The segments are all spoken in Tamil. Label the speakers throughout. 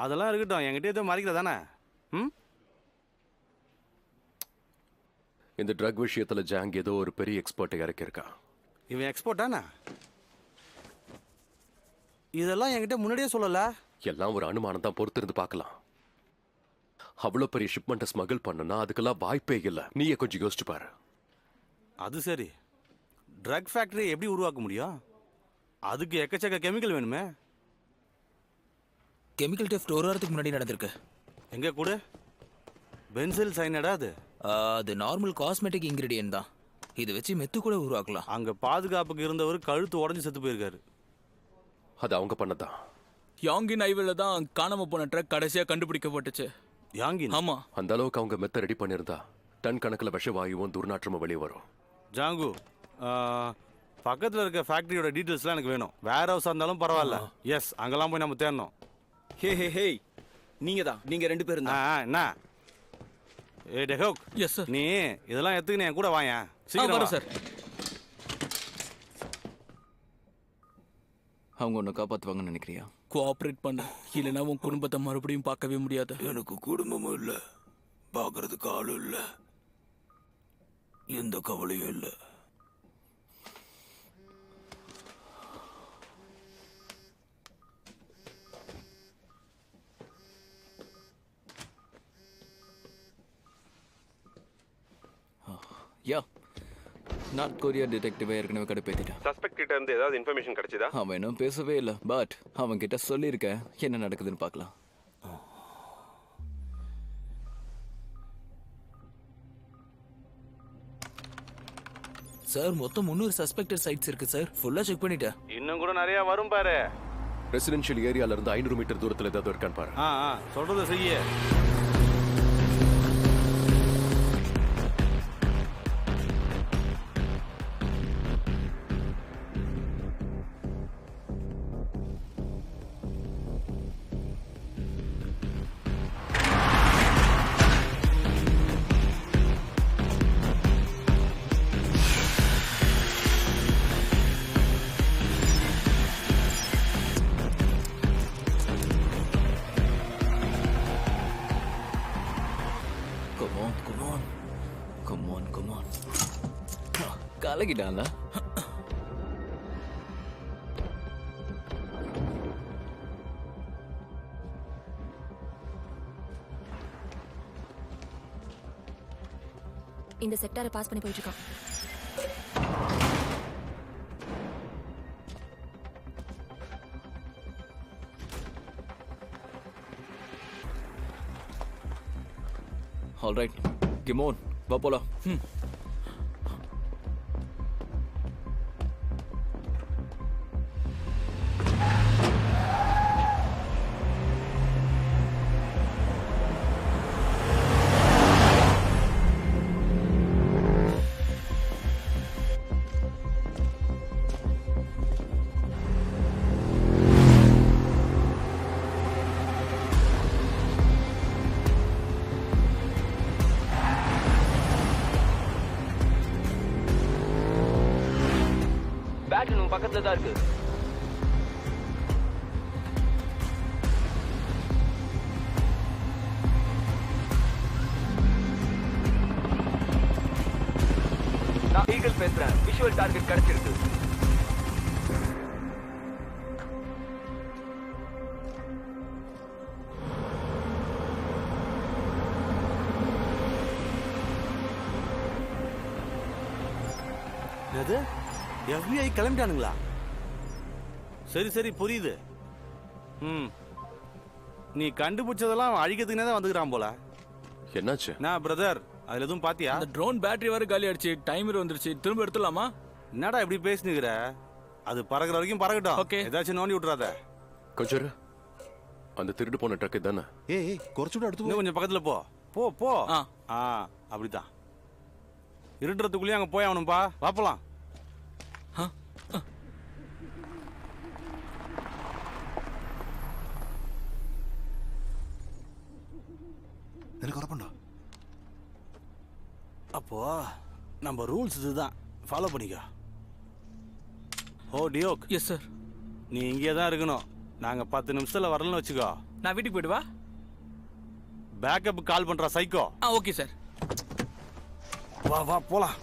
Speaker 1: அதெல்லாம் இருக்கட்டும், என்கிட்ட எதுவும் மறைக்கிற தானே? ம்,
Speaker 2: இந்த ட்ரக் விஷயத்துல ஜாங் ஏதோ ஒரு பெரிய எக்ஸ்பர்ட்டை இறக்கியிருக்கான்.
Speaker 1: இவன் எக்ஸ்போர்ட்டானா? இதெல்லாம் என்கிட்ட முன்னாடியே சொல்லல.
Speaker 2: எல்லாம் ஒரு அனுமானம் தான், பொறுத்திருந்து பார்க்கலாம். அவ்வளோ பெரிய ஷிப்மெண்ட்டை ஸ்மகிள் பண்ணனா அதுக்கெல்லாம் வாய்ப்பே இல்லை. நீயே கொஞ்சம் யோசிச்சு பாரு.
Speaker 1: அது சரி, ட்ரக் ஃபேக்டரி எப்படி உருவாக்க முடியும்? அதுக்கு எக்கச்சக்க கெமிக்கல் வேணுமே.
Speaker 3: கெமிக்கல் டெஸ்ட் ஒரு வாரத்துக்கு முன்னாடி நடந்திருக்கு.
Speaker 1: எங்க கூட பென்சில் சைனடா அது?
Speaker 3: அது நார்மல் காஸ்மெட்டிக் இன்கிரீடியன்ட் தான். இதை வச்சு மெத்து கூட உருவாக்கலாம்.
Speaker 1: அங்க பாதுகாப்புக்கு இருந்தவர் கழுத்து உடஞ்சி செத்து போயிருக்காரு.
Speaker 2: அது அவங்க பண்ணதான்.
Speaker 4: யாங்கின் ஐவில் தான் காணாம போன ட்ரக் கடைசியா கண்டுபிடிக்கப்பட்டுச்சு.
Speaker 1: யாங்கின்?
Speaker 4: ஆமா.
Speaker 2: அந்த அளவுக்கு அவங்க மெத்த ரெடி பண்ணியிருந்தா டன் கணக்கில் விஷவாயுவும் துர்நாற்றமும் வெளியே வரும்.
Speaker 1: ஜாங்கு, பக்கத்தில் இருக்க ஃபேக்டரியோட டீட்டெயில்ஸ்லாம் எனக்கு வேணும். வேர் ஹவுஸாக இருந்தாலும் பரவாயில்ல. எஸ், அங்கெல்லாம் போய் நம்ம தேடணும்.
Speaker 5: ஹே நீங்க 2 பேரும் தான்.
Speaker 1: என்ன ஏ டெஹோக்,
Speaker 4: எஸ் சார்.
Speaker 1: நீ இதெல்லாம் எடுத்துக்கின்னு என் கூட வாயேன். சீக்கிரம்
Speaker 4: வர
Speaker 1: வா.
Speaker 4: சார்.
Speaker 5: அவங்க ஒன்று காப்பாற்றுவாங்கன்னு நினைக்கிறியா?
Speaker 4: கோஆப்ரேட் பண்ண, இல்லைன்னா உன் குடும்பத்தை மறுபடியும் பார்க்கவே முடியாது.
Speaker 3: எனக்கு குடும்பமும் இல்லை, பார்க்கறதுக்கு ஆளும் இல்லை, எந்த கவலையும் இல்லை.
Speaker 5: யா, நார்த் கொரியா டிடெக்டிவ் ஏற்கனவே கடுப்பேத்திட்டான்.
Speaker 6: சஸ்பெக்ட் கிட்ட இருந்து ஏதாவது இன்ஃபர்மேஷன் கிடைச்சதா?
Speaker 5: அவன் இன்னும் பேசவே இல்லை. பட் அவன் கிட்ட சொல்லியிருக்கேன், என்ன நடக்குதுன்னு பார்க்கலாம்.
Speaker 3: சார், மொத்தம் 300 சஸ்பெக்டட் சைட்ஸ் இருக்கு சார். ஃபுல்லா செக் பண்ணிட்டேன்.
Speaker 1: இன்னும் கூட நிறைய வரும் பாரு.
Speaker 2: ரெசிடென்ஷியல் ஏரியால இருந்து 500 மீட்டர் தூரத்தில் ஏதாவது இருக்கான்னு பாரு.
Speaker 1: சொல்றத செய்ய.
Speaker 5: Come on. கலக்கிட்டான்ல.
Speaker 7: இந்த செக்டாரை பாஸ் பண்ணி போயிட்டு இருக்கான்.
Speaker 5: All right, come on, வா போலாம்.
Speaker 8: பேட்டரி பக்கத்துல தான் இருக்கு. நான் ஈகிள் பேசுறேன். விஷுவல் டார்கெட் கிடைச்சிருக்கு.
Speaker 1: எது? FBI கிளம்பிட்டானுங்களா? சரி புரியுது. நீ கண்டுபிடிச்சதெல்லாம் அழிக்கிறதுக்குனே தான் வந்துக்கிறான் போல.
Speaker 2: என்னாச்சு?
Speaker 1: நான் பிரதர், அதுல எதுவும் பாத்தியா?
Speaker 4: அந்த ட்ரோன் பேட்டரி வர காலி ஆயிடுச்சு. டைமர் வந்துருச்சு. திரும்ப எடுத்துலாமா?
Speaker 1: என்னடா இப்படி பேசினுக்கிற? அது பறக்கிற வரைக்கும் பறக்கட்டும்.
Speaker 4: ஓகே.
Speaker 1: ஏதாச்சும் நோண்டி விட்டுறாத.
Speaker 2: கொஞ்சம் இரு. அந்த திருடு போன ட்ரக் தானே?
Speaker 6: ஏய் குறைச்சுட அடுத்து
Speaker 1: இன்னும் கொஞ்சம் பக்கத்துல போ. அப்படிதான். இருட்டுறதுக்குள்ளேயே அங்க போய் ஆகணும்பா. வாப்பலாம்.
Speaker 6: எனக்கு வரப்பண்டா.
Speaker 1: அப்போ நம்ம ரூல்ஸ் இதுதான், ஃபாலோ பண்ணிக்க. ஓ டியோக்.
Speaker 4: Yes sir.
Speaker 1: நீ இங்கே தான் இருக்கணும். நாங்க 10 நிமிஷத்துல வரலன்னு வச்சுக்கோ,
Speaker 4: நான் வீட்டுக்கு போயிட்டு வா.
Speaker 1: பேக்கப் கால் பண்றா சைக்கோ.
Speaker 4: Okay sir.
Speaker 1: வா வா போலாம்.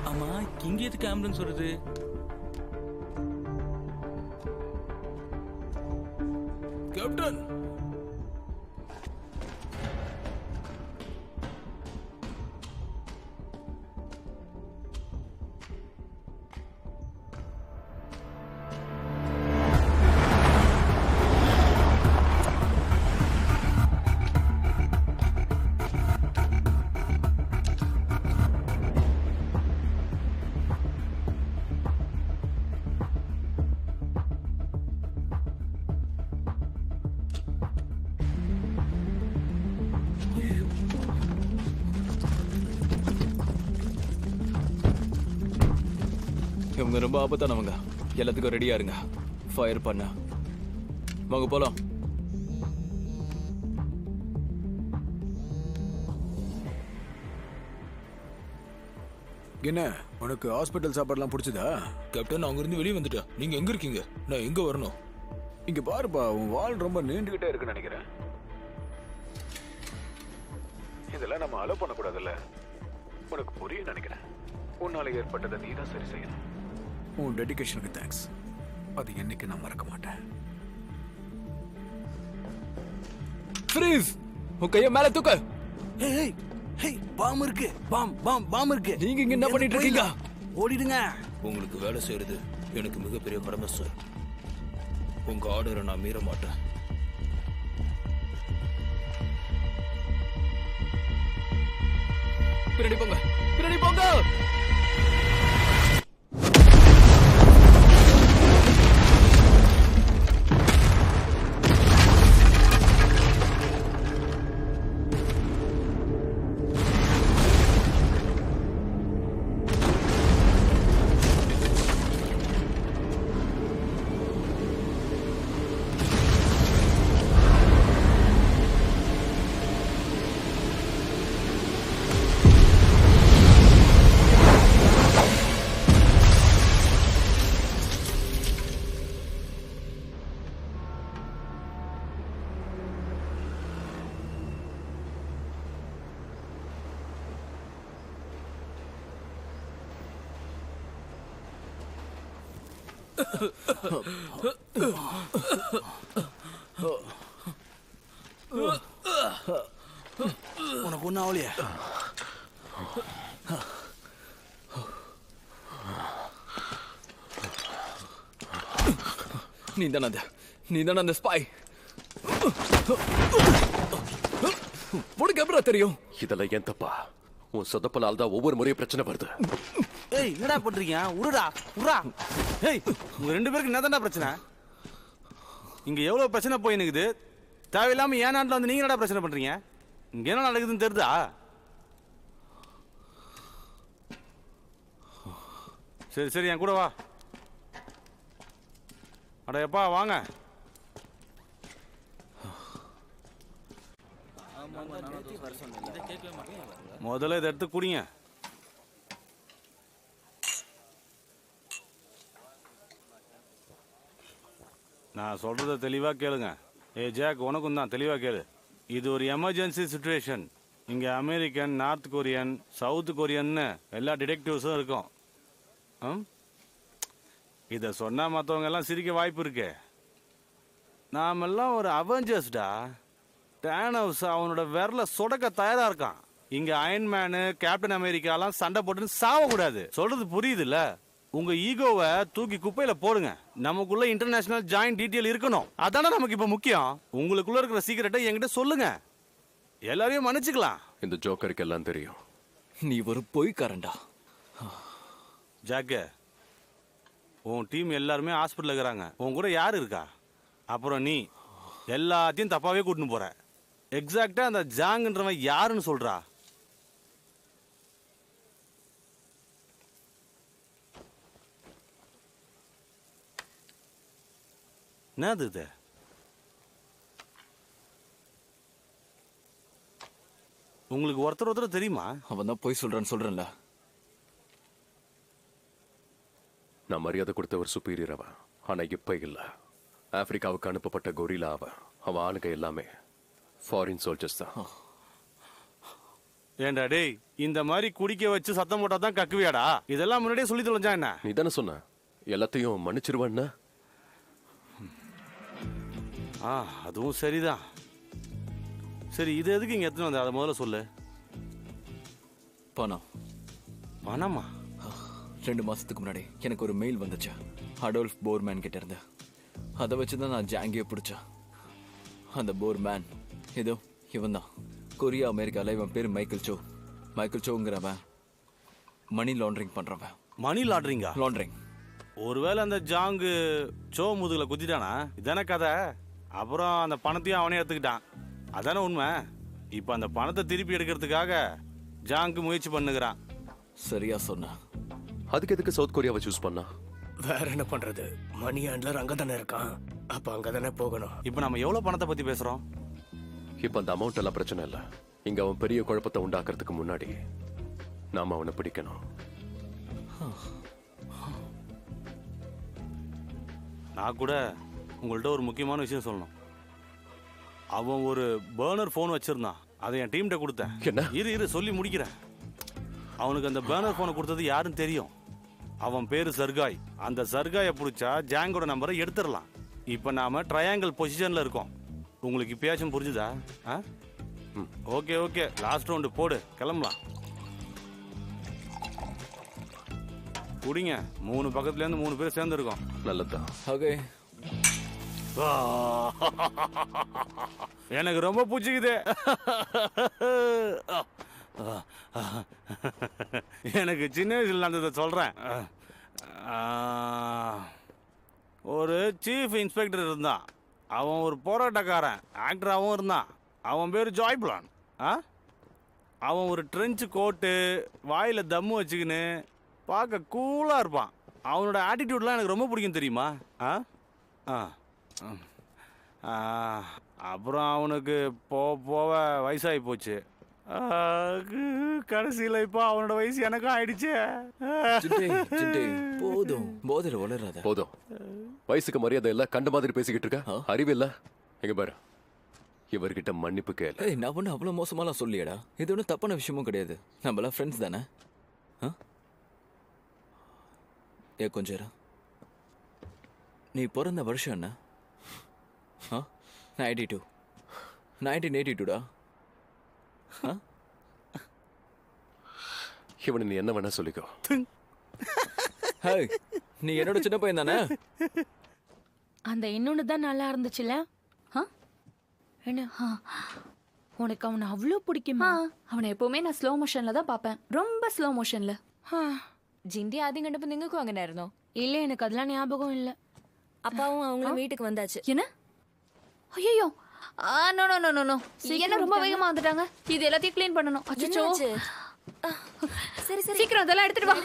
Speaker 4: ஆமா, இங்க எதுக்கு ஆம்புலன்ஸ் வருது? கேப்டன்,
Speaker 5: இவங்க ரொம்ப ஆபத்தானவங்க. எல்லாத்துக்கும் ரெடியா இருங்க. ஃபயர் பண்ண வாங்க போலாம்.
Speaker 7: என்ன உனக்கு ஹாஸ்பிட்டல் சாப்பாடுலாம் பிடிச்சதா?
Speaker 3: கேப்டன், அங்க இருந்து வெளியே வந்துட்டேன். நீங்க எங்க இருக்கீங்க? நான் எங்க வரணும்?
Speaker 7: இங்க பாருப்பா, உன் வால் ரொம்ப நீண்டுகிட்டே இருக்குன்னு நினைக்கிறேன். இதெல்லாம் நம்ம அலோ பண்ணக்கூடாதுல்ல. உனக்கு புரியும் நினைக்கிறேன். உன்னால ஏற்பட்டதை நீ தான் சரி செய்யணும். உன் டெடிகேஷனுக்கு தேங்க்ஸ். அது என்னைக்கு நான் மறக்க மாட்டேன்.
Speaker 5: ஃப்ரீஸ். உன் கைய மேல தூக்கு.
Speaker 1: ஏய் ஏய் பாம் இருக்கு. பாம் இருக்கு.
Speaker 5: நீங்க இங்க என்ன பண்ணிட்டு இருக்கீங்க?
Speaker 1: ஓடிடுங்க.
Speaker 3: உங்களுக்கு வேலை செய்யறது எனக்கு மிகப்பெரிய கடமை சார். உங்க ஆர்டரை நான் மீற மாட்டேன்.
Speaker 5: பின்னாடி போங்க, பின்னாடி போங்க.
Speaker 1: உனக்கு ஒன்னும் ஆகலையா?
Speaker 5: நீதான அந்த ஸ்பை. உனக்கு எப்படா தெரியும்?
Speaker 2: இதெல்லாம் ஏன் தப்பா? உன் சொதப்பலால் தான் ஒவ்வொரு முறையும் பிரச்சனை வருது.
Speaker 1: ஏய் என்னடா பண்றீங்க? உருடா உரா. ஏய் உங்க ரெண்டு பேருக்கு என்னதான்டா பிரச்சனை? இங்க எவ்வளவு பிரச்சனை போய் நிக்குது. தேவையில்லாம ஏன் நாட்டில் வந்து நீங்க என்னடா பிரச்சனை பண்றீங்க? இங்க என்ன நடக்குதுன்னு தெரியுதா? சரி சரி என் கூட வா. அட எப்பா வாங்க. முதல்ல இதை எடுத்து குடிங்க. நான் சொல்றத தெளிவா கேளுங்க. ஜாக் உனக்கும் தான் தெளிவா கேளு. இது ஒரு எமர்ஜென்சி சுச்சுவேஷன். இங்க அமெரிக்கன், நார்த் கொரியன், சவுத் கொரியன்னு எல்லா டிடெக்டிவ்ஸும் இருக்கும். இத சொன்னா மற்றவங்க எல்லாம் சிரிக்க வாய்ப்பு இருக்கு. நாமெல்லாம் ஒரு அவெஞ்சர்ஸ்டா. டேனோஸ் அவனோட விரல சொடக்க தயாரா இருக்கான். இங்க அயன்மேனு, கேப்டன் அமெரிக்காலாம் சண்டை போட்டுன்னு சாவக்கூடாது. சொல்றது புரியுதுல்ல? உங்க ஈகோவை தூக்கி குப்பையில போடுங்க. நமக்குள்ள இன்டர்நேஷனல் ஜாயிண்ட் டீடைல் இருக்கணும். அதானே நமக்கு இப்ப முக்கியம். உங்களுக்குள்ள இருக்கிற சீக்கிரட்டை என்கிட்ட சொல்லுங்க. எல்லாரையும் மன்னிச்சுக்கலாம்.
Speaker 2: இந்த ஜோக்கருக்கு எல்லாம் தெரியும்.
Speaker 5: நீ ஒரு பொய்க்காரன்டா.
Speaker 1: ஜாக்கு, உன் டீம் எல்லாருமே ஹாஸ்பிட்டல் இருக்கிறாங்க. உன் கூட யாரு இருக்கா? அப்புறம் நீ எல்லாத்தையும் தப்பாவே கூட்டின்னு போற. எக்ஸாக்டா அந்த ஜாங்ன்றவன் யாருன்னு சொல்றா? என்னது இது? உங்களுக்கு ஒருத்தர் தெரியுமா?
Speaker 5: அவன் தான் போய் சொல்றேன்ல.
Speaker 2: நான் மரியாதை கொடுத்த ஒரு சுப்பீரியர் அவன். ஆனா இப்ப இல்ல. ஆப்பிரிக்காவுக்கு அனுப்பப்பட்ட கொரிலா அவன். அவன் ஆளுங்க எல்லாமே ஃபாரின் சோல்ஜர்ஸ் தான்.
Speaker 1: ஏண்டா டேய், இந்த மாதிரி குடிக்க வச்சு சத்தம் போட்டா தான் கக்குவியாடா? இதெல்லாம் முன்னாடியே சொல்லி தொலைஞ்சா என்ன?
Speaker 2: நீ தானே சொன்ன எல்லாத்தையும் மன்னிச்சிருவான்னு.
Speaker 1: அதுவும் சரிதான். சரி, இது எதுக்கு இங்க எத்தனை வந்த? அதை முதல்ல சொல்லு.
Speaker 5: பணம்.
Speaker 1: பணமா?
Speaker 5: 2 மாசத்துக்கு முன்னாடி எனக்கு ஒரு மெயில் வந்துச்சு அடோல்ஃப் போர்மேன் கிட்ட இருந்து. அதை வச்சுதான் நான் ஜாங்கியை பிடிச்சேன். அந்த போர்மேன் ஏதோ இவன் தான். கொரியா அமெரிக்கால இவன் பேர் மைக்கேல் சோங்கிறவன் மணி லாண்டரிங் பண்றவன்.
Speaker 1: மணி லாண்டரிங்கா?
Speaker 5: லாண்டரிங்.
Speaker 1: ஒருவேளை அந்த ஜாங்கு சோ முதுகுல குத்திட்டானா? இதானே கதை. அப்புறம் அந்த பணத்தையும் அவனே எடுத்துக்கிட்டான். அதானே உண்மை. இப்ப அந்த பணத்தை திருப்பி எடுக்கிறதுக்காக ஜாங்கு முயற்சி பண்ணுகிறான்.
Speaker 5: சரியா சொன்ன.
Speaker 2: அதுக்கு எதுக்கு சவுத் கொரியாவை சூஸ் பண்ணா?
Speaker 3: வேற என்ன பண்றது? மணி ஹேண்ட்லர் அங்க தானே இருக்கான். அப்ப அங்க தானே போகணும்.
Speaker 1: இப்ப நம்ம எவ்வளவு பணத்தை பத்தி பேசுறோம்?
Speaker 2: இப்ப அந்த அமௌண்ட் எல்லாம் பிரச்சனை இல்ல. இங்க அவன் பெரிய குழப்பத்தை உண்டாக்குறதுக்கு முன்னாடி நாம அவனை பிடிக்கணும்.
Speaker 1: நான் கூட உங்கள்ட்ட ஒரு முக்கியமான விஷயம் சொல்லணும். அவன் ஒரு பர்னர் போன் வச்சிருந்தான். அதை என் டீம்கிட்ட கொடுத்தேன்.
Speaker 2: என்ன?
Speaker 1: இரு சொல்லி முடிக்கிறேன். அவனுக்கு அந்த பர்னர் போனை கொடுத்தது யாருன்னு தெரியும். அவன் பேரு சர்காய். அந்த சர்காயை பிடிச்சா ஜாங்கோட நம்பரை எடுத்துடலாம். இப்ப நாம ட்ரையாங்கிள் பொசிஷன்ல இருக்கோம். உங்களுக்கு இப்பயாச்சும் புரிஞ்சுதா? ஓகே லாஸ்ட் ரவுண்டு போடு, கிளம்பலாம். குடிங்க. 3 பக்கத்துல இருந்து 3 பேர் சேர்ந்து இருக்கோம்.
Speaker 2: நல்லதுதான்.
Speaker 5: ஓகே.
Speaker 1: எனக்கு ரொம்ப பிடிச்சிக்குது. எனக்கு சின்ன வயசுல நடந்ததை சொல்றேன். ஒரு சீஃப் இன்ஸ்பெக்டர் இருந்தான். அவன் ஒரு போராட்டக்காரன், ஆக்டராகவும் இருந்தான். அவன் பேர் ஜாய்பிளான். அவன் ஒரு ட்ரென்ச் கோட்டு, வாயில தம்மு வச்சுக்கின்னு பார்க்க கூலா இருப்பான். அவனோட ஆட்டிடியூட்லாம் எனக்கு ரொம்ப பிடிக்கும் தெரியுமா? அப்புறம் அவனுக்கு போக வயசாகி போச்சு. கடைசியில் இப்போ அவனோட வயசு எனக்கும் ஆயிடுச்சு.
Speaker 5: போதும், போதையில வளராத.
Speaker 2: போதும். வயசுக்கு மரியாதை இல்ல, கண்ட மாதிரி பேசிக்கிட்டு இருக்க. அறிவு இல்ல. எங்க பாரு, இவர்கிட்ட மன்னிப்பு கேளு.
Speaker 5: நான் ஒன்னும் அவ்வளவு மோசமாலாம் சொல்லியடா. இது ஒன்றும் தப்பான விஷயமும் கிடையாது. நம்மளாம் ஃப்ரெண்ட்ஸ் தானே. கொஞ்சம் இரு. நீ பிறந்த வருஷம் என்ன? 92. 1982டா.
Speaker 2: இவனை நீ என்ன வேணா சொல்லிக்கோ.
Speaker 5: நீ என்னோட சின்ன பையன் தானே?
Speaker 9: அந்த இன்னொன்னு தான் நல்லா இருந்துச்சுல. என்ன உனக்கு அவனை அவ்வளோ பிடிக்குமா?
Speaker 10: அவனை எப்பவுமே நான் ஸ்லோ மோஷன்ல தான் பார்ப்பேன். ரொம்ப ஸ்லோ மோஷன்ல.
Speaker 11: ജിൻഡി ആദ്യം കണ്ടപ്പോ നിങ്ങൾക്കും അങ്ങനെ ആയിരുന്നോ?
Speaker 9: இல்ல, எனக்கு அதெல்லாம் ஞாபகம் இல்ல.
Speaker 11: அப்பாவும் அவங்களும் வீட்டுக்கு வந்தாச்சு.
Speaker 10: என்ன? ஐயோ, no no no no no. என்ன ரொம்ப வேகமா வந்துட்டாங்க. இது எல்லாத்தையும் க்ளீன் பண்ணனும். அச்சச்சோ.
Speaker 11: சரி சரி,
Speaker 10: சீக்கிரம் அதெல்லாம் எடுத்துட்டு வா.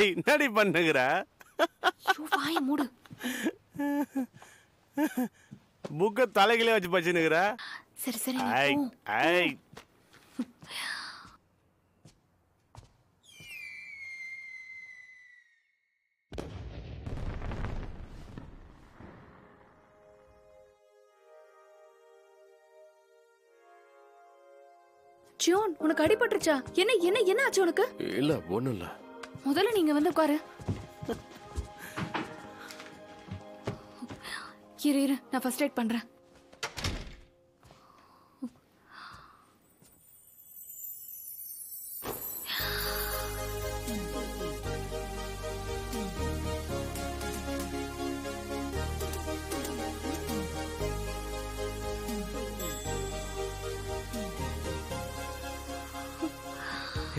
Speaker 1: என்னடி பண்ணுகிற?
Speaker 10: வாயை மூடு.
Speaker 1: புக்க தலைகளே வச்சு பச்சுனுகிற.
Speaker 10: சரி சரி. ஜோன், உனக்கு அடிபட்டுருச்சா? என்ன என்ன என்ன ஆச்சு உனக்கு?
Speaker 2: இல்ல, ஒண்ணும் இல்ல.
Speaker 10: முதல்ல நீங்க வந்து உட்காரு. இரு, நான் ஃபர்ஸ்ட் எய்ட் பண்றேன்.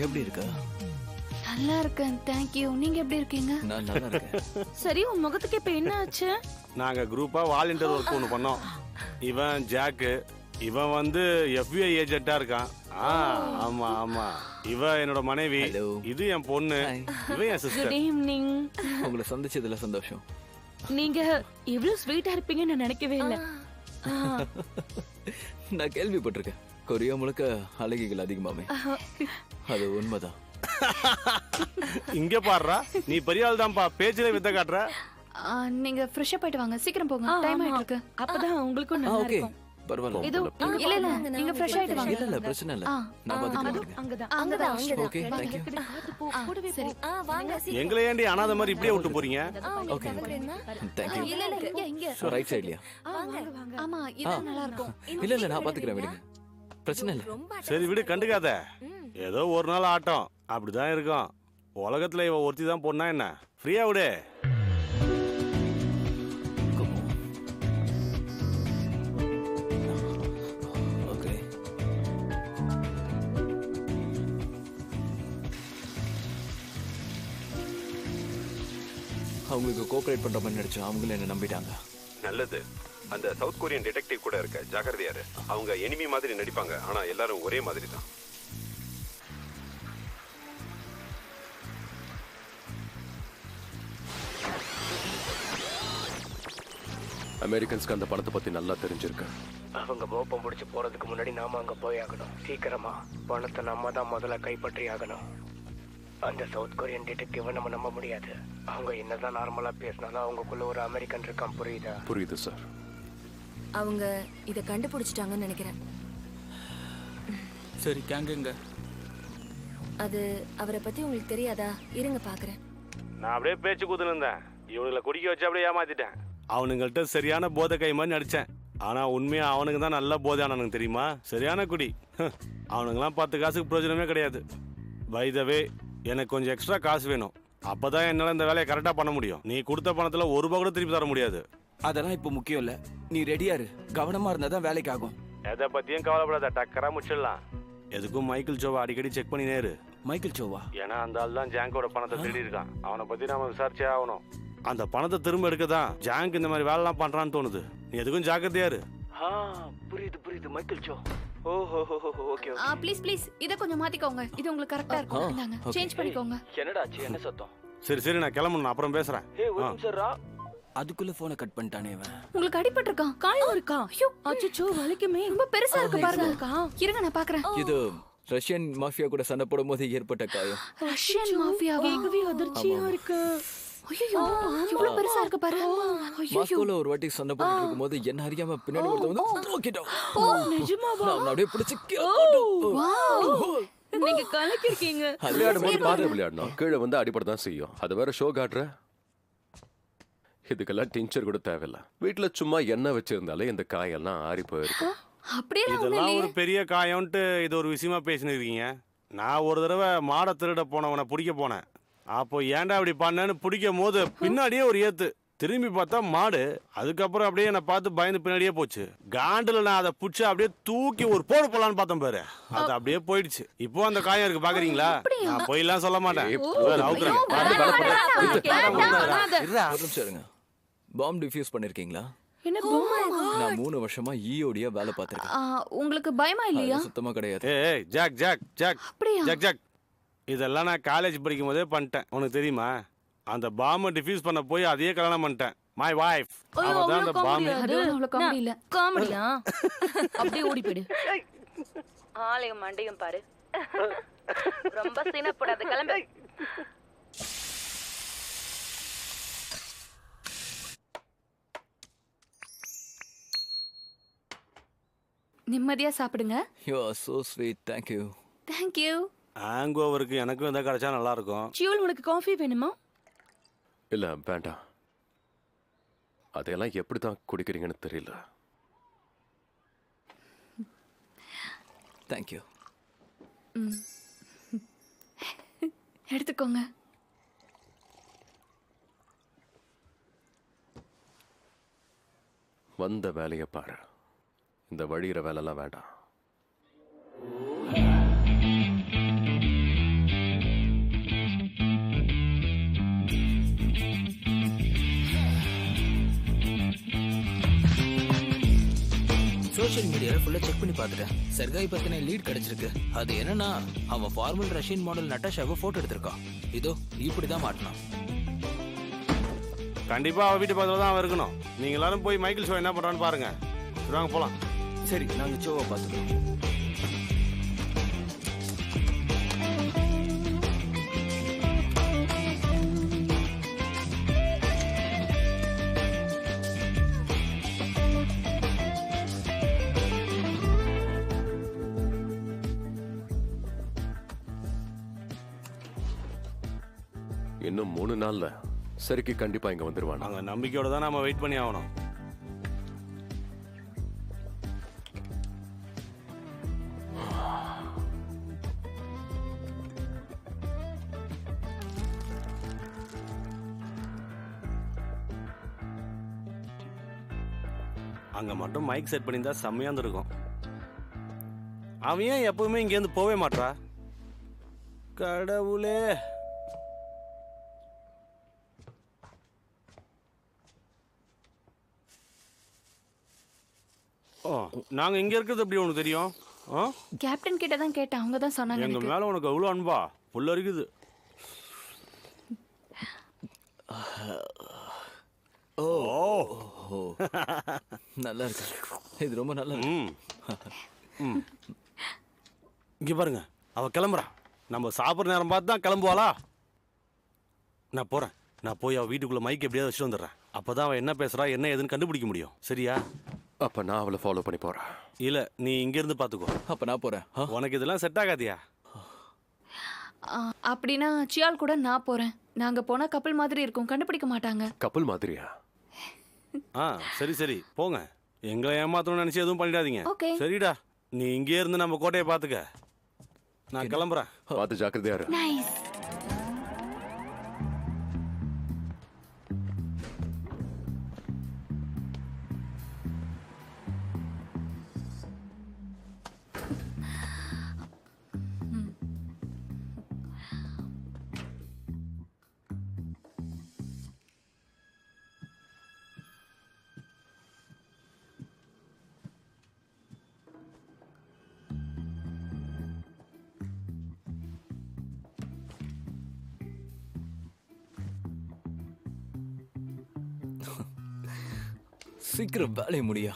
Speaker 5: எப்படி இருக்க?
Speaker 10: நல்லா இருக்கேன், தேங்க் யூ. நீங்க எப்படி இருக்கீங்க?
Speaker 5: நான் நல்லா இருக்கேன்.
Speaker 9: சரி, உன் முகத்துக்கு இப்ப என்ன ஆச்சு?
Speaker 1: நாங்க குரூப்பா வாலண்டியர் ஒர்க் ஒன்று பண்ணோம். இவன் ஜாக்கு, இவன் வந்து FBI ஏஜென்ட்டா இருக்கான். ஆமா ஆமா. இவ என்னோட மனைவி. இது என் பொண்ணு. இவ என் சிஸ்டர்.
Speaker 9: Good evening.
Speaker 5: உங்களை சந்திச்சதுல சந்தோஷம்.
Speaker 9: நீங்க இவ்வளவு ஸ்வீட்டா இருப்பீங்கன்னு நான் நினைக்கவே இல்லை.
Speaker 5: நான் கேள்விப்பட்டிருக்கேன், கொரியா முழுக்க அழகிகள் அதிகமாமே. அது உண்மைதான்.
Speaker 1: இங்க பாடுறா, நீ பெரிய ஆள் தான்ப்பா, பேச்சுல வித்த காட்டுற.
Speaker 10: நீங்க ஃப்ரெஷ்ஷா போயிட்டு வாங்க, சீக்கிரம் போங்க, டைம் ஆயிட்டு இருக்கு.
Speaker 9: அப்பதான் உங்களுக்கும் நல்லா
Speaker 5: ஓகே,
Speaker 9: இருக்கும்.
Speaker 5: பரவாயில்ல.
Speaker 10: இதோ இல்ல இல்ல நீங்க ஃப்ரெஷ் ஆயிட்டு வாங்க.
Speaker 5: இல்ல பிரச்சனை இல்ல, நான் பாத்துக்கிறேன்.
Speaker 10: அங்கதான்
Speaker 5: ஓகே, தேங்க் யூ.
Speaker 10: சரி
Speaker 11: வாங்க.
Speaker 1: எங்களை ஏண்டி அனாதை மாதிரி இப்படியே விட்டு போறீங்க?
Speaker 5: Okay, thank you.
Speaker 10: இல்ல இல்ல இங்க
Speaker 5: சோ ரைட் சைடுலயா?
Speaker 10: ஆமா இது நல்லா இருக்கும்.
Speaker 5: இல்ல நான் பாத்துக்கிறேன், விடுங்க, பிரச்சனை இல்ல.
Speaker 1: சரி விடு, கண்டுக்காத. ஏதோ ஒரு நாள் ஆட்டம், அப்படிதான் இருக்கும். உலகத்துல இவ ஒருத்தி தான் பொண்ணா என்ன? ஃப்ரீயா விடு.
Speaker 5: அவங்களுக்கு கோஆபரேட் பண்ற மாதிரி நடிச்சு அவங்கள என்ன நம்பிட்டாங்க.
Speaker 6: நல்லது. அந்த சவுத் கொரியன் டிடெக்டிவ் கூட இருக்க, ஜாக்கிரதையாரு. அவங்க எனிமி மாதிரி நடிப்பாங்க, ஆனா எல்லாரும் ஒரே மாதிரி தான்.
Speaker 2: அமெரிக்கன்ஸ்க்கு அந்த பணத்தை பத்தி நல்லா தெரிஞ்சிருக்கு.
Speaker 12: அவங்க மோப்பம் முடிச்சு போறதுக்கு முன்னாடி நாம அங்க போய் ஆகணும். சீக்கிரமா பணத்தை நம்ம தான் முதல்ல கைப்பற்றி ஆகணும். அந்த சவுத் கொரியன் டிடெக்டிவ் நம்ம நம்ப முடியாது. அவங்க என்னதான் நார்மலா பேசினாலும் அவங்களுக்குள்ள ஒரு அமெரிக்கன் இருக்கான், புரியுதா?
Speaker 2: புரியுது சார்.
Speaker 11: அவங்க இத கண்டுபிடிச்சிட்டாங்கன்னு நினைக்கிறேன்.
Speaker 4: சரி, கேங்குங்க.
Speaker 11: அது அவரை பத்தி உங்களுக்கு தெரியாதா? இருங்க பாக்குறேன்.
Speaker 1: நான் அப்படியே பேச்சு கூத்துன்னு இருந்தேன், இவனுங்களை குடிக்க வச்சு அப்படியே ஏமாத்திட்டேன். அவனுங்கள்ட்ட சரியான போதை கை மாதிரி நடிச்சேன். ஆனா உண்மையா அவனுக்கு தான் நல்ல போதையானவனுக்கு தெரியுமா? சரியான குடி. அவனுங்கெல்லாம் 10 காசுக்கு பிரயோஜனமே கிடையாது. பை த வே, எனக்கு கொஞ்சம் எக்ஸ்ட்ரா காசு வேணும். அப்பதான் என்னால இந்த வேலையை கரெக்டா பண்ண முடியும். நீ கொடுத்த பணத்துல ₹1 கூட திருப்பி தர முடியாது.
Speaker 4: அதெல்லாம் இப்ப முக்கியம் இல்ல, நீ ரெடியா இரு. கவனமா இருந்தாதான் வேலைக்கு ஆகும்.
Speaker 1: எதை பத்தியும் கவலைப்படாத, டக்கரா முடிச்சிடலாம். எதுக்கும் மைக்கேல் சோவா அடிக்கடி செக் பண்ணினே இரு.
Speaker 4: மைக்கேல் சோவா?
Speaker 1: ஏன்னா அந்த ஆள் தான் ஜாங்கோட பணத்தை திருடி இருக்கான். அவனை பத்தி நாம விசாரிச்சே ஆகணும். அந்த பணத்தை திரும்ப எடுக்கதான் ஜாங்க் இந்த மாதிரி வேலைலாம் பண்றான்னு தோணுது. நீ எதுக்கும் ஜாக்கிரதையா இரு.
Speaker 12: புரியுது மைக்கேல் சோ. ஓஹோ ஓகே.
Speaker 10: ப்ளீஸ் ப்ளீஸ் இத கொஞ்சம் மாத்திக்கோங்க, இது உங்களுக்கு கரெக்ட்டா இருக்கும். இந்தாங்க, சேஞ்ச் பண்ணிக்கோங்க.
Speaker 12: என்னடாச்சு, என்ன சத்தம்?
Speaker 1: சரி நான் கிளம்பணும், அப்புறம் பேசுறேன்.
Speaker 12: ஒரு நிமிஷம்.
Speaker 4: அதுக்குள்ள போனை கட் பண்ணிட்டானே இவன்.
Speaker 10: உங்களுக்கு அடிபட்டு இருக்கா? காயம் இருக்கா? ஐயோ அச்சச்சோ, வலிக்குமே. ரொம்ப பெருசா இருக்கு பாருங்க. இருங்க நான் பாக்குறேன்.
Speaker 5: இது ரஷ்யன் மாஃபியா கூட சண்டை போடும்போது ஏற்பட்ட காயம்.
Speaker 10: ரஷ்யன் மாஃபியாவா?
Speaker 9: கேட்கவே அதிர்ச்சியா இருக்கு.
Speaker 10: ஐயோ இவ்வளவு பெருசா இருக்கு பாரு.
Speaker 5: மாஸ்கோல ஒரு வாட்டி சண்டை போட்டுட்டு இருக்கும்போது என்ன அறியாம பின்னாடி ஒருத்தன் வந்து தூக்கிட்டான்.
Speaker 9: நிஜமாவா?
Speaker 5: நான் அப்படியே பிடிச்சு
Speaker 9: நீங்க கலக்கிருக்கீங்க.
Speaker 2: விளையாடும்போது பாரு விளையாடணும், கீழே வந்து அடிப்படை தான் செய்யும். அது வேற ஷோ காட்டுற. இதுக்கெல்லாம் டிஞ்சர் கூட தேவையில்ல. வீட்டுல சும்மா எண்ணெய் வச்சிருந்தாலே இந்த காயெல்லாம் ஆறி போயிருக்கு.
Speaker 1: இதெல்லாம் ஒரு பெரிய காயம்ட்டு இது ஒரு விஷயமா பேசினு இருக்கீங்க. நான் ஒரு தடவை மாடை திருட போனவனை பிடிக்க போனேன். அப்போ ஏன்டா அப்படி பண்ணேன்னு பிடிக்கும் போது பின்னாடியே ஒரு ஏத்து. திரும்பி பார்த்தா மாடு. அதுக்கப்புறம் அப்படியே என்னை பார்த்து பயந்து பின்னாடியே போச்சு. காண்டில் நான் அதை பிடிச்சி அப்படியே தூக்கி ஒரு போடு போடலான்னு பார்த்தேன் பாரு, அது அப்படியே போயிடுச்சு. இப்போ அந்த காயம் இருக்கு, பாக்குறீங்களா? நான் போயெல்லாம் சொல்ல மாட்டேன்.
Speaker 5: பாம் டிஃப்யூஸ் பண்ணிருக்கீங்களா?
Speaker 9: என்ன பாம்பா?
Speaker 5: நான் 3 வருஷமா ஈயோடியா வேலை பார்த்திருக்கேன்.
Speaker 10: உங்களுக்கு பயமா இல்லையா?
Speaker 5: சுத்தமா கிடையாது.
Speaker 1: ஏய் Jack Jack Jack Jack Jack, இதெல்லாம் நான் காலேஜ் படிக்கும் போதே பண்ணிட்டேன். உனக்கு தெரியுமா? அந்த பாம்பை டிஃப்யூஸ் பண்ண போய் அதையே கல்யாணம் பண்ணிட்டேன். My wife. அவதான் அந்த பாம்பு.
Speaker 10: அது அவ்வளவு காமெடி இல்ல.
Speaker 9: காமெடியா? அப்படியே ஓடி போயிடு. ஆளையும் மண்டையும் பாரு. ரொம்ப சீனப்படாத, கிளம்பு.
Speaker 10: நிம்மதியா சாப்பிடுங்க.
Speaker 5: You are so sweet. Thank you.
Speaker 10: Thank you.
Speaker 1: ஹேங்கோவருக்கு எனக்கும் எதாவது கிடைச்சா நல்லா இருக்கும்.
Speaker 9: சியூல், உனக்கு காஃபி வேணுமா?
Speaker 2: இல்ல வேண்டாம். அதையெல்லாம் எப்படி தான் குடிக்கிறீங்கன்னு தெரியல.
Speaker 5: Thank you.
Speaker 10: எடுத்துக்கோங்க.
Speaker 2: வந்த வேலையை பாரு. இந்த வழியிற வேலைலாம் வேண்டாம்.
Speaker 4: சோ
Speaker 3: சோஷியல் மீடியால ஃபுல்லா செக் பண்ணி பார்த்துட்டேன். செர்காய் பத்தின லீட் கிடைச்சிருக்கு. அது என்னன்னா அவன் ஃபார்மல் ரஷ்யன் மாடல் நட்டாஷாவை போட்டோ எடுத்திருக்கான். இதோ இப்படிதான் மாட்டினான்.
Speaker 1: கண்டிப்பா அவ வீட்டு பக்கத்துல தான் அவன் இருக்கணும். நீங்க எல்லாரும் போய் மைக்கேல் ஷோ என்ன பண்றான்னு பாருங்க. வாங்க போலாம்.
Speaker 5: சரி, நாங்க ஷோவை பார்த்துக்கிறோம்.
Speaker 2: இன்னும் 3 நாள்ல சரிக்கு கண்டிப்பா இங்க வந்துருவான்.
Speaker 1: அங்க நம்பிக்கையோட தான் நாம வெயிட் பண்ணி ஆகணும். அங்க மட்டும் மைக் செட் பண்ணியிருந்தா செம்மையா இருந்திருக்கும். அவன் ஏன் எப்பவுமே இங்க இருந்து போவே மாட்டா? கடவுளே. நாங்க இங்க இருக்கிறது எப்படி உனக்கு தெரியும்?
Speaker 10: கேப்டன் கிட்ட தான் கேட்டேன், அவங்க தான் சொன்னாங்க.
Speaker 1: எங்க மேல உனக்கு அவ்வளவு அன்பா? புல்ல இருக்குது.
Speaker 5: ஓ நல்லா இருக்கு. இது ரொம்ப நல்லா இருக்கு.
Speaker 1: இங்க பாருங்க, அவ கிளம்புறா. நம்ம சாப்பிட்ற நேரம் பார்த்து தான் கிளம்புவாளா? நான் போறேன். நான் போய் அவ வீட்டுக்குள்ள மைக் எப்படியாவது வச்சுட்டு வந்துடுறேன். அப்பதான் அவன் என்ன பேசுறா என்ன ஏதுன்னு கண்டுபிடிக்க முடியும். சரியா?
Speaker 2: அப்ப நான் அவளை ஃபாலோ பண்ணி போறேன்.
Speaker 1: இல்ல, நீ இங்க இருந்து பாத்துக்கோ.
Speaker 5: அப்ப நான் போறேன்.
Speaker 1: உனக்கு இதெல்லாம் செட் ஆகாதியா?
Speaker 10: அப்படின்னா சியால் கூட நான் போறேன். நாங்க போனா கப்பல் மாதிரி இருக்கும், கண்டுபிடிக்க மாட்டாங்க.
Speaker 2: கப்பல் மாதிரியா?
Speaker 1: சரி சரி போங்க. எங்களை ஏமாத்தணும்னு நினைச்சு எதுவும் பண்ணிடாதீங்க. சரிடா, நீ இங்கே இருந்து நம்ம கோட்டையை பாத்துக்க. நான் கிளம்புறேன்.
Speaker 2: பார்த்து ஜாக்கிரதையா இரு.
Speaker 5: சீக்கிரம் வேலைய முடியா.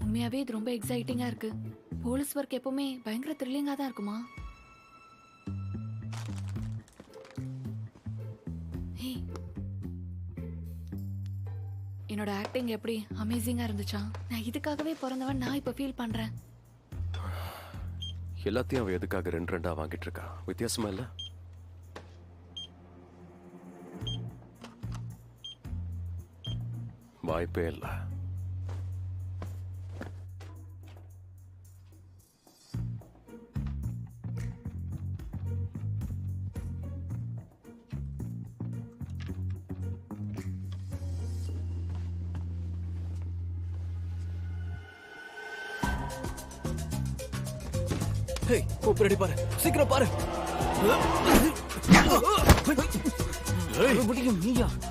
Speaker 10: உண்மையாவே இது ரொம்ப எக்ஸைட்டிங்கா இருக்கு. போலீஸ் ஒர்க் எப்பவுமே பயங்கர த்ரில்லிங்கா தான் இருக்குமா? என்னோட ஆக்டிங் எப்படி அமேசிங்கா இருந்துச்சா? நான் இதுக்காகவே பிறந்தவன் நான் இப்ப ஃபீல் பண்றேன்.
Speaker 2: எல்லாத்தையும் அவ எதுக்காக 2 வாங்கிட்டு இருக்கா? வித்தியாசமா இல்ல? வாய்ப்பே இல்லை.
Speaker 5: கூப்பிடி பாரு, சீக்கிரம் பாரு.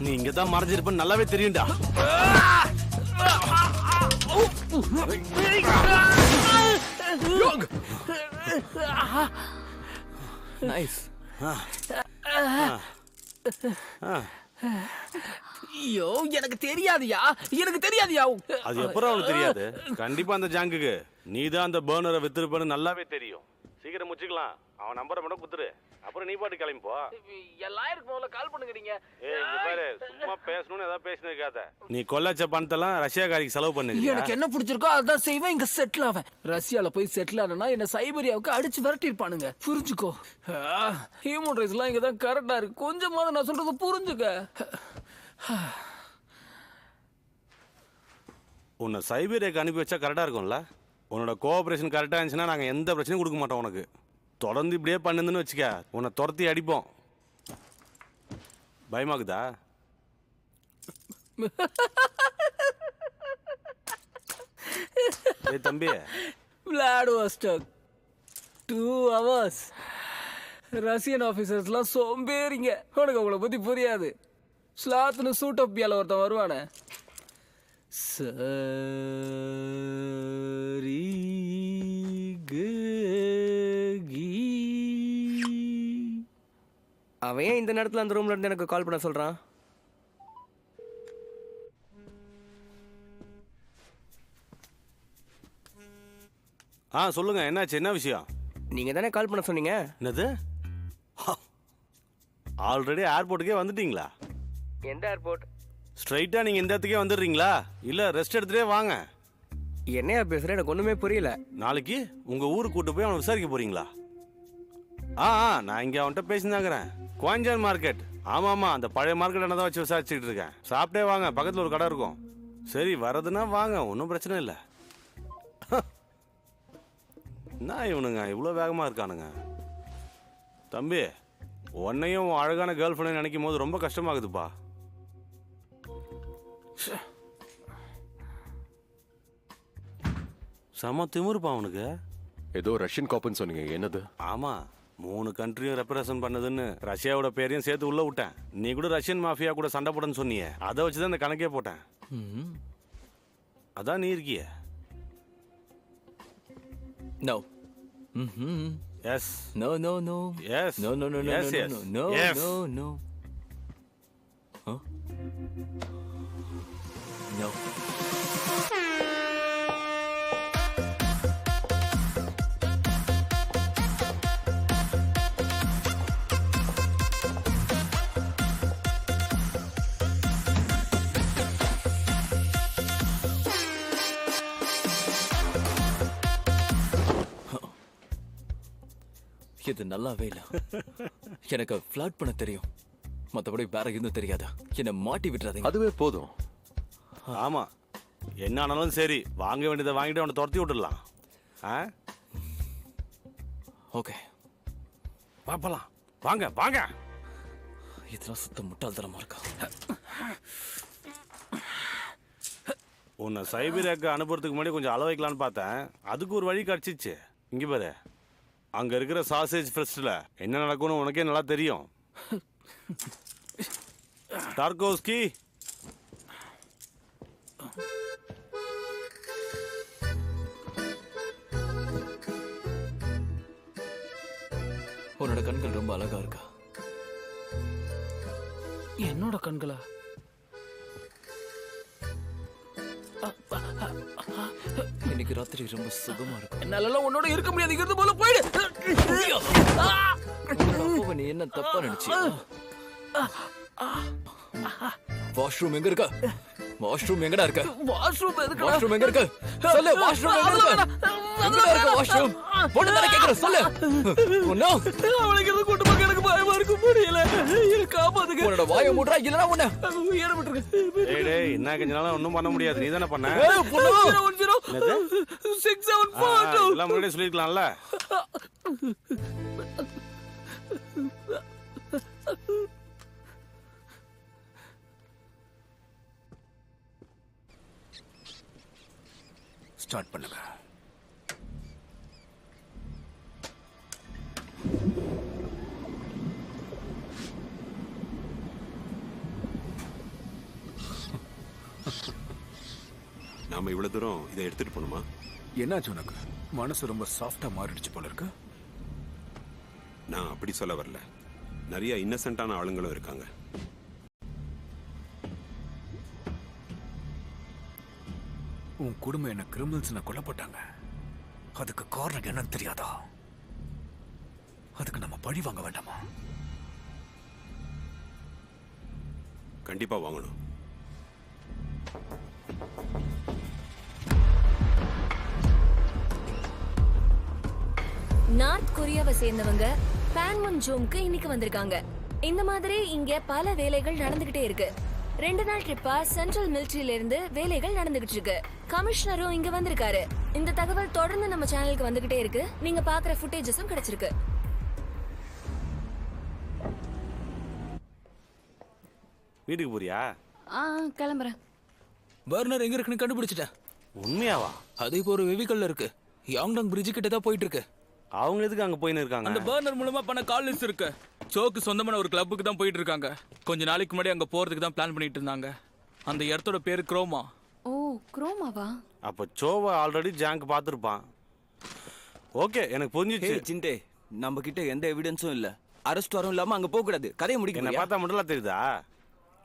Speaker 1: நீ இங்கதான் மறைஞ்சிருப்ப நல்லாவே தெரியும்டா.
Speaker 5: நைஸ்.
Speaker 12: ஐயோ, எனக்கு தெரியாதியா, எனக்கு தெரியாதியா.
Speaker 1: அது எப்பறம் அவளுக்கு தெரியாது? கண்டிப்பா அந்த ஜாங்குக்கு நீதான் அந்த பர்னரை வித்திருப்பன்னு நல்லாவே தெரியும். சீக்கிரம் முடிச்சுக்கலாம். அவன் நம்பரை மட்டும் குத்துரு. அப்புறம் நீ பாட்டு கிளம்பி போ.
Speaker 12: எல்லாருக்கும் முதல்ல கால் பண்ணுங்க.
Speaker 1: பாரு, சும்மா பேசணும்னு ஏதாவது பேசினதுக்காத. நீ கொள்ளச்ச பணத்தெல்லாம் ரஷ்யாக்காரிக்கு செலவு பண்ணுங்க.
Speaker 12: எனக்கு என்ன பிடிச்சிருக்கோ அதான் செய்வேன். இங்க செட்டில் ஆவேன். ரஷ்யால போய் செட்டில் ஆனா என்ன சைபரியாவுக்கு அடிச்சு விரட்டி இருப்பானுங்க. புரிஞ்சுக்கோ. ஹியூமன் ரைட்ஸ் எல்லாம் இங்கதான் கரெக்டா இருக்கு. கொஞ்சமாவது நான் சொல்றது புரிஞ்சுக்க.
Speaker 1: உன்னை சைபீரியாக்கு அனுப்பி வச்சா கரெக்டா இருக்கும்ல? உன்னோட கோஆபரேஷன் கரெக்டா இருந்துச்சுன்னா நாங்க எந்த பிரச்சனையும் கொடுக்க மாட்டோம் உனக்கு. தொடர்ந்து இப்படியே பண்ணுதுன்னு வச்சுக்க, உன்னை துரத்தி அடிப்போம். பயமாக்குதா? ஏய் தம்பி,
Speaker 12: விளாடுவாஸ்டாக் 2 hours. ரஷ்யன் ஆபீசர்ஸ்லாம் சோம்பேறிங்க. உனக்கு அவங்கள பத்தி புரியாது. ஸ்லாத்னு சூட் அப்பியால ஒருத்தன் வருவானே,
Speaker 4: சரி
Speaker 12: அவன் ஏன் இந்த நேரத்துல அந்த ரூம்ல இருந்து எனக்கு கால் பண்ண சொல்றான்?
Speaker 1: சொல்லுங்க, என்னாச்சு? என்ன விஷயம்?
Speaker 12: நீங்க தானே கால் பண்ண சொன்னீங்க.
Speaker 1: என்னது? ஆல்ரெடி ஏர்போர்ட்டுக்கே வந்துட்டீங்களா?
Speaker 12: எந்த ஏர்போர்ட்?
Speaker 1: ஸ்ட்ரைட்டா நீங்க இந்த இடத்துக்கே வந்துடுறீங்களா இல்ல ரெஸ்ட் எடுத்துட்டே வாங்க?
Speaker 12: என்னையா பேசுற? எனக்கு ஒண்ணுமே புரியல.
Speaker 1: நாளைக்கு உங்க ஊருக்கு கூட்டு போய் அவனை விசாரிக்க போறீங்களா? நான் இங்க அவன்கிட்ட பேசினாங்கிறேன். குவாஞ்சான் மார்க்கெட். ஆமா, அந்த பழைய மார்க்கெட் தான் வச்சு விசாரிச்சுட்டு இருக்கேன். சாப்பிட்டே வாங்க, பக்கத்துல ஒரு கடை இருக்கும். சரி, வரதுன்னா வாங்க, ஒன்றும் பிரச்சனை இல்லை. என்ன இவனுங்க இவ்வளோ வேகமா இருக்கானுங்க? தம்பி, உன்னையும் அழகான கேர்ள் ஃப்ரெண்ட் நினைக்கும் போது ரொம்ப கஷ்டமாகுதுப்பா. செம திமிருப்பா அவனுக்கு.
Speaker 2: ஏதோ ரஷ்யன் காப்புன்னு சொன்னீங்க, என்னது?
Speaker 1: ஆமா, 3 கண்ட்ரியும் ரெப்ரசன்ட் பண்ணதுன்னு ரஷ்யாவோட பேரையும் சேர்த்து உள்ள விட்டேன். நீ கூட ரஷ்யன் மாஃபியா கூட சண்டை போடன்னு சொன்னியே, அதை வச்சுதான் இந்த கணக்கே போட்டேன். அதான் நீ இருக்கிய.
Speaker 5: No.
Speaker 1: Yes.
Speaker 5: No.
Speaker 1: Yes.
Speaker 5: No.
Speaker 1: Yes.
Speaker 5: No. Huh? No. இது நல்லாவே இல்ல. எனக்கு ஃபிளர்ட் பண்ண தெரியும், மற்றபடி வேற எதுவும் தெரியாதா? என்ன மாட்டி விட்டுறாதீங்க.
Speaker 2: அதுவே போதும்.
Speaker 1: ஆமா, என்ன ஆனாலும் சரி, வாங்க வேண்டியதை வாங்கிட்டு அவனை துரத்தி விட்டுடலாம்.
Speaker 5: ஓகே,
Speaker 1: பாப்பலாம். வாங்க.
Speaker 5: இதெல்லாம் சுத்த முட்டாள்தனமா இருக்கா?
Speaker 1: உன்னை சைபீரியாவுக்கு அனுப்புறதுக்கு முன்னாடி கொஞ்சம் அள வைக்கலான்னு பார்த்தேன். அதுக்கு ஒரு வழி கிடைச்சிச்சு. இங்க பாரு, அங்க இருக்கிற சாசேஜ் ஃபெஸ்ட்ல என்ன நடக்கும்னு உனக்கே நல்லா தெரியும். டார்கோஸ்கி,
Speaker 5: உன்னோட கண்கள் ரொம்ப அழகா இருக்கா.
Speaker 3: என்னோட கண்களா?
Speaker 5: இன்னைக்கு ராத்திரி ரொம்ப சுகமா இருக்கும்.
Speaker 3: என்னால உன்னோட இருக்க முடியாது. இங்கிருந்து போல போயிடு.
Speaker 5: நீ என்ன தப்பா நினைச்சு? வாஷ்ரூம் எங்க இருக்க? வாஷ்ரூம் எங்கடா இருக்க?
Speaker 3: வாஷ்ரூம் எதுக்கு?
Speaker 5: வாஷ்ரூம் எங்க இருக்கு? சொல்லு, வாஷ்ரூம் எங்க இருக்கு? எங்கடா இருக்க வாஷ்ரூம்? பொண்ணு தானே கேக்குற, சொல்லு. நோ,
Speaker 3: அவளுக்கு எது கூட்டு போக எனக்கு பயமா இருக்கு, முடியல. காப்பாத்துங்க.
Speaker 5: உன்னோட வாயை மூடுறா இல்லனா உன்னை
Speaker 3: ஏற விட்டுருங்க.
Speaker 1: டேய், என்ன கொஞ்ச நாளா ஒண்ணும் பண்ண முடியாது. நீ தானே பண்ண.
Speaker 3: 6742
Speaker 1: எல்லாம் முன்னாடியே சொல்லிருக்கலாம்ல.
Speaker 7: ஸ்டார்ட் பண்ணுங்க.
Speaker 6: நாம இவ்வளவு தூரம் இதை எடுத்துட்டு போணுமா?
Speaker 7: என்னாச்சு உனக்கு? மனசு ரொம்ப சாஃப்டா மாறிடுச்சு போல இருக்கு.
Speaker 6: நான் அப்படி சொல்ல வரல. நிறைய இன்னசென்ட்டான ஆளுங்களும் இருக்காங்க.
Speaker 7: உன் குடும்பம் என்ன கிரிமினல்ஸ் கொலை போட்டாங்க. அதுக்கு காரணம் என்னன்னு தெரியாதா? அதுக்கு நம்ம பழி வாங்க வேண்டாமா?
Speaker 6: கண்டிப்பா வாங்கணும்.
Speaker 11: நார்த் கொரியாவை சேர்ந்தவங்க பான்முன்ஜோம்க்கு இன்னைக்கு வந்திருக்காங்க. இந்த மாதிரி இங்க பல வேலைகள் நடந்துகிட்டே இருக்கு. 2 நாள் ட்ரிப்பா சென்ட்ரல் மிலிட்டரியில இருந்து வேலைகள் நடந்துகிட்டு இருக்கு. கமிஷனரும் இங்க வந்திருக்காரு. இந்த தகவல் தொடர்ந்து நம்ம சேனலுக்கு வந்துகிட்டே இருக்கு. நீங்க பாக்குற ஃபுட்டேஜஸும் கிடைச்சிருக்கு.
Speaker 1: வீட்டுக்கு போறியா?
Speaker 10: கிளம்புறேன்.
Speaker 3: பர்னர் எங்க இருக்குன்னு கண்டுபிடிச்சிட்டேன்.
Speaker 1: உண்மையாவா?
Speaker 3: அது இப்போ ஒரு வெவிக்கல்ல இருக்கு. யாங்டாங் பிரிட்ஜ் கிட்ட தான் போயிட்டு இருக்கு.
Speaker 1: அவங்க எதுக்கு அங்க போயின்னு இருக்காங்க?
Speaker 4: அந்த பர்னர் மூலமா பண்ண கால் லிஸ்ட் இருக்கு. சோக்கு சொந்தமான ஒரு கிளப்புக்கு தான் போயிட்டு இருக்காங்க. கொஞ்ச நாளைக்கு முன்னாடி அங்க போறதுக்கு தான் பிளான் பண்ணிட்டு இருந்தாங்க. அந்த இடத்தோட பேரு குரோமா.
Speaker 10: ஓ, குரோமாவா?
Speaker 1: அப்ப சோவை ஆல்ரெடி ஜாங்க் பார்த்துருப்பான். ஓகே, எனக்கு புரிஞ்சிச்சு.
Speaker 13: ஜிண்டே, நம்ம கிட்ட எந்த எவிடன்ஸும் இல்ல. அரெஸ்ட் வரும் இல்லாம அங்க போக கூடாது. கதையை
Speaker 1: என்ன
Speaker 13: முடிக்க
Speaker 1: பார்த்தா மட்டும் தெரியுதா?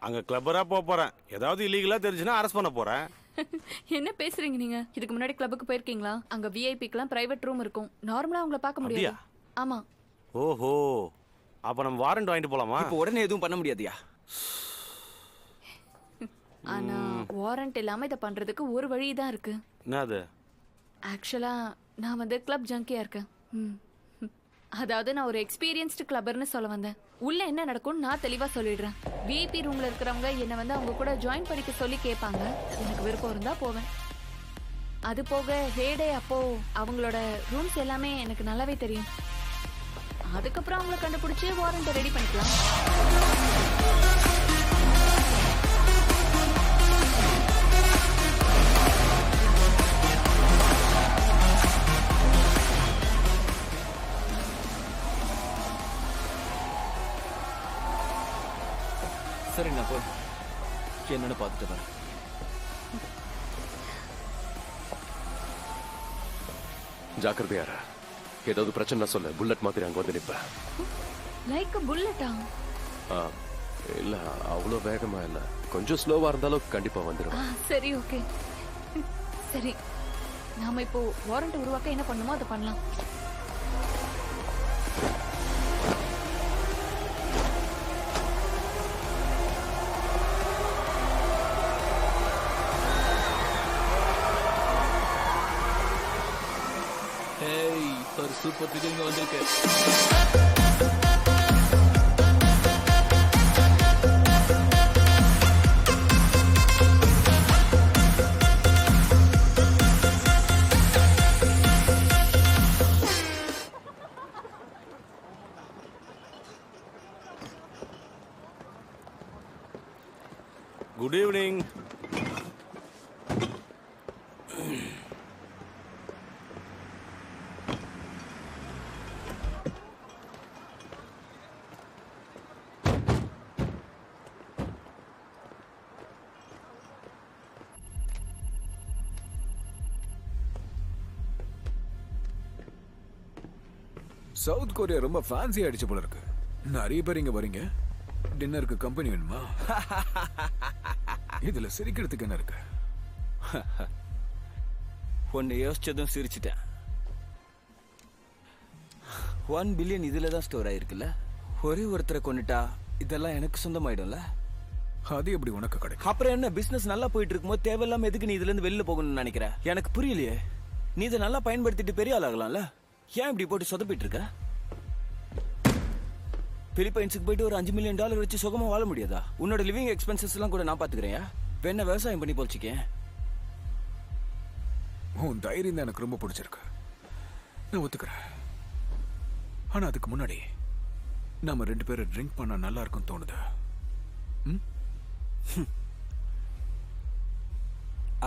Speaker 1: அங்க கிளப்பரா போறேன். ஏதாவது இல்லீகலா தெரிஞ்சுன்னா அரெஸ்ட் பண்ண போறேன்.
Speaker 10: என்ன பேசுறீங்க நீங்க? இதுக்கு முன்னாடி கிளப்புக்கு போயிருக்கீங்களா? அங்க விஐபிக்குலாம் பிரைவேட் ரூம் இருக்கும். நார்மலா உங்களை பார்க்க முடியாது. ஆமா.
Speaker 1: ஓஹோ, அப்ப நம்ம வாரண்ட் வாங்கிட்டு போலாமா?
Speaker 13: இப்போ உடனே எதுவும் பண்ண முடியாதியா?
Speaker 10: ஆனா வாரண்ட் இல்லாம இத பண்றதுக்கு ஒரு வழி தான் இருக்கு.
Speaker 1: என்னது?
Speaker 10: ஆக்சுவலா நான் வந்து கிளப் ஜங்கியா இருக்கேன். அதாவது நான் ஒரு எக்ஸ்பீரியன்ஸ்டு கிளப்பர்னு சொல்ல வந்தேன். உள்ள என்ன நடக்கும்னு நான் தெளிவா சொல்லிடுறேன். விஐபி ரூம்ல இருக்கிறவங்க என்ன வந்து அவங்க கூட ஜாயின் பண்ணிக்க சொல்லி கேட்பாங்க. எனக்கு விருப்பம் இருந்தா போவேன். அது போக ஹேடே அப்போ அவங்களோட ரூம்ஸ் எல்லாமே எனக்கு நல்லாவே தெரியும். அதுக்கப்புறம் அவங்கள கண்டுபிடிச்சு வாரண்ட் ரெடி பண்ணிக்கலாம்.
Speaker 5: சரி, நான் போய் என்னன்னு பார்த்துட்டு வரேன்.
Speaker 2: ஜாக்கிரதையாரா, ஏதாவது பிரச்சனை சொல்ல, புல்லட் மாதிரி அங்க வந்து நிப்ப.
Speaker 10: லைக் புல்லட்டா?
Speaker 2: இல்ல, அவ்வளோ வேகமா இல்ல, கொஞ்சம் ஸ்லோவா இருந்தாலும் கண்டிப்பா வந்துடும்.
Speaker 10: சரி, ஓகே. சரி, நாம இப்போ வாரண்ட் உருவாக்க என்ன பண்ணுமோ அதை பண்ணலாம்.
Speaker 4: ஒரு சூப்பர் ஃபிகர் இங்க வந்திருக்கு.
Speaker 1: Good evening.
Speaker 7: சவுத் கொரியா ரொம்ப ஃபேன்சி ஆயிடுச்சு போல இருக்கு. நிறைய பேர் இங்க வரீங்க. டின்னருக்கு கம்பெனி வேணுமா? இதுல சிரிக்கிறதுக்கு என்ன இருக்கு?
Speaker 13: ஒன்னு யோசிச்சதும் சிரிச்சிட்டேன். 1 பில்லியன் இதுல தான் ஸ்டோர் ஆயிருக்குல்ல. ஒரே ஒருத்தரை கொண்டுட்டா இதெல்லாம் எனக்கு சொந்தமாயிடும்ல.
Speaker 7: அது எப்படி உனக்கு கிடைக்கும்?
Speaker 13: அப்புறம் என்ன, பிசினஸ் நல்லா போயிட்டு இருக்கும்போது தேவையில்லாம எதுக்கு நீ இதுல இருந்து வெளில போகணும்னு நினைக்கிற? எனக்கு புரியலையே. நீ இதை நல்லா பயன்படுத்திட்டு பெரிய ஆள் ஆகலாம்ல. ஏன் இப்படி போட்டு சொதப்பிட்டு இருக்க? பிலிப்பைன்ஸுக்கு போயிட்டு ஒரு $5 மில்லியன் வச்சு சுகமா வாழ முடியாதா? உன்னோட லிவிங் எக்ஸ்பென்சஸ் எல்லாம் கூட நான் பாத்துக்கிறேன். வேணா விவசாயம் பண்ணி போச்சுக்கேன்.
Speaker 7: உன் தைரியம் தான் எனக்கு ரொம்ப பிடிச்சிருக்கு. நான் ஒத்துக்கிறேன். ஆனா அதுக்கு முன்னாடி நம்ம 2 பேரும் ட்ரிங்க் பண்ணா நல்லா இருக்கும் தோணுது.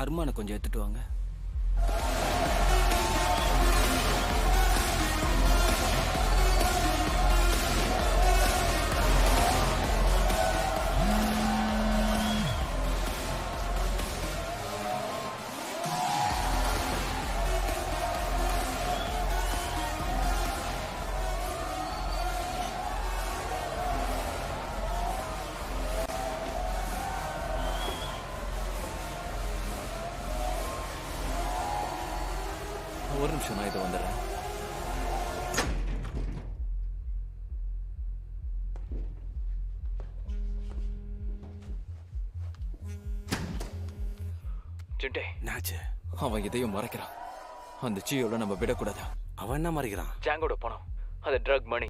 Speaker 13: அருமான கொஞ்சம் எடுத்துட்டு வாங்க.
Speaker 5: ஒரு நிமிஷம், நான் இதை வந்துடுறேன். அவன் இதையும் மறைக்கிறான். அந்த சீயோட நம்ம விடக்கூடாது.
Speaker 1: அவன் என்ன மறைக்கிறான்?
Speaker 5: ஜாங்கோட பணம், அது ட்ரக் மணி.